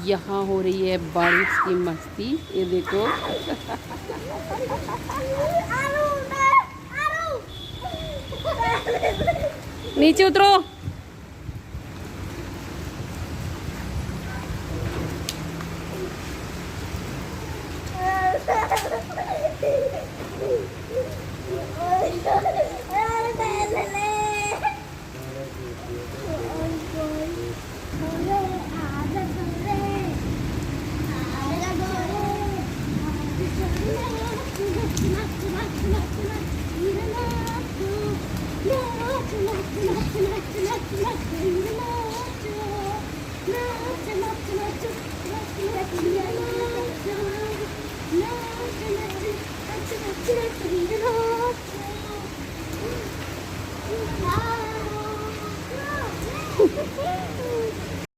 यहाँ हो रही है बारिश की मस्ती। ये देखो नीचे उतरो।